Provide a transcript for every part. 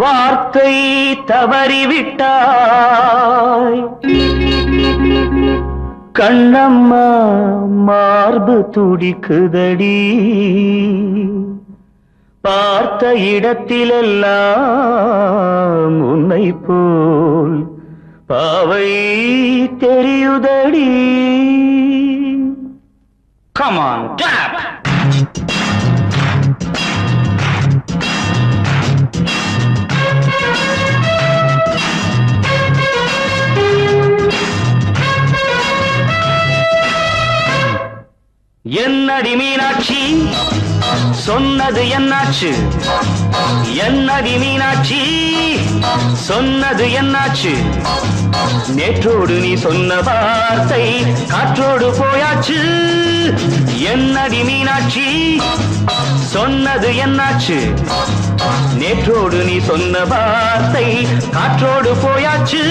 வார்த்தை தவறிவிட்டாய் கண்ணம்மா மார்பு துடிக்குதடி பார்த்த இடத்திலெல்லாம் உன்னை போல் பாவை தெரியுதடி. Come on, clap! என்னடி மீனாட்சி சொன்னது என்னாச்சு? என்னடி மீனாட்சி சொன்னது என்னாச்சு? நேற்றோடு நீ சொன்ன வார்த்தை காற்றோடு போயாச்சு. என்னடி மீனாட்சி சொன்னது என்னாச்சு? நேற்றோடு நீ சொன்ன வார்த்தை காற்றோடு போயாச்சு.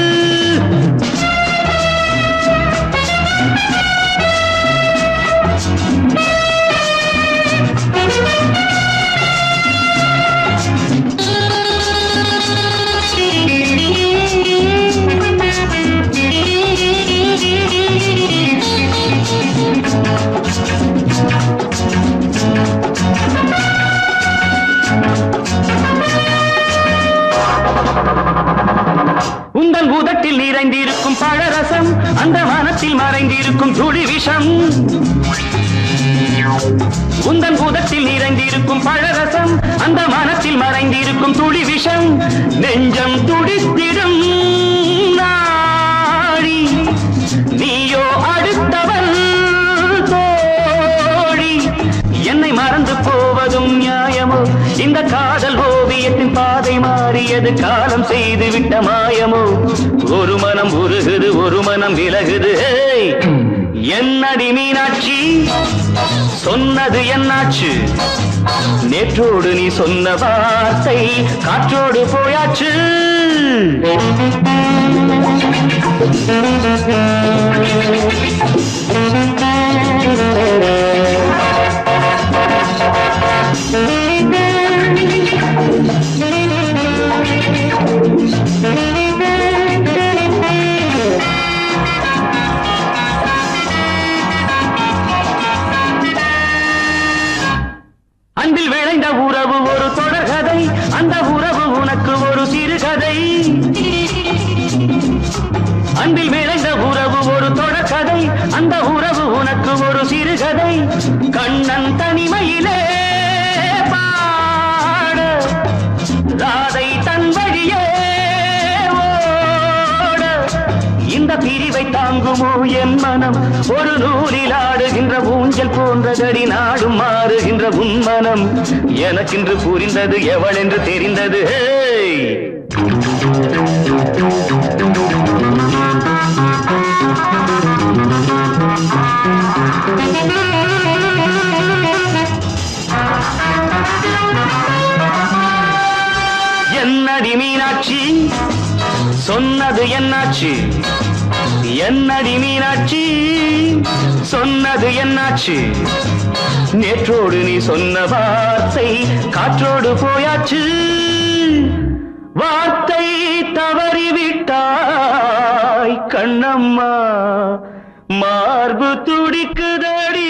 உந்தன் பூதத்தில் நிறைந்திருக்கும் பழரசம் அந்த வானத்தில் மறைந்திருக்கும் துளி விஷம். உந்தன் பூதத்தில் நிறைந்திருக்கும் பழரசம் அந்த வானத்தில் மறைந்திருக்கும் துளி விஷம். நெஞ்சம் துடித்திடும் நாடி நீயோ அடுத்தவன் தோழி. என்னை மறந்து போவதும் நியாயமோ? இந்த காதல் ஓவியத்தின் பாதை மாறியது காலம் செய்து விட்ட மாயமோ? ஒரு மனம் உருகுது ஒரு மனம் விலகுது. என்னடி மீனாட்சி சொன்னது என்னாச்சு? நேற்றோடு நீ சொன்ன வார்த்தை காற்றோடு போயாச்சு. அன்பில் விளைந்த உறவு ஒரு தொடர்கதை, அந்த உறவு உனக்கு ஒரு சிறுகதை. அன்பில் விளைந்த உறவு ஒரு தொடர்கதை, அந்த உறவு உனக்கு ஒரு சிறுகதை. கண்ணன் தனிமையிலே பாட ராதை தன் வழியே ஓட. இந்த பிரிவை தாங்குமோ என் மனம்? ஒரு நூலில் ஆடுகின்ற ஊஞ்சல் போன்றதடி நாடும் மாறுகின்ற உன்மனம். எனக்கென்று புரிந்தது எவள் என்று தெரிந்தது. என்னடி மீனாட்சி சொன்னது என்னாச்சு? என்னடி மீனாட்சி சொன்னது என்னாச்சு? நேற்றோடு நீ சொன்ன வார்த்தை காற்றோடு போயாச்சு. வார்த்தை தவறிவிட்டாய் கண்ணம்மா மார்பு துடிக்குதடி.